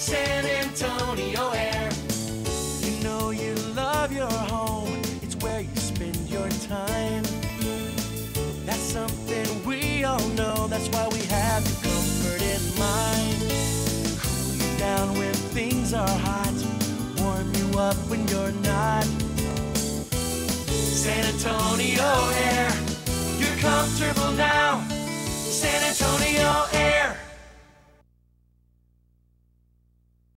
San Antonio air. You know you love your home, it's where you spend your time. That's something we all know, that's why we have your comfort in mind. Cool you down when things are hot, warm you up when you're not. San Antonio air, you're comfortable now. San Antonio air.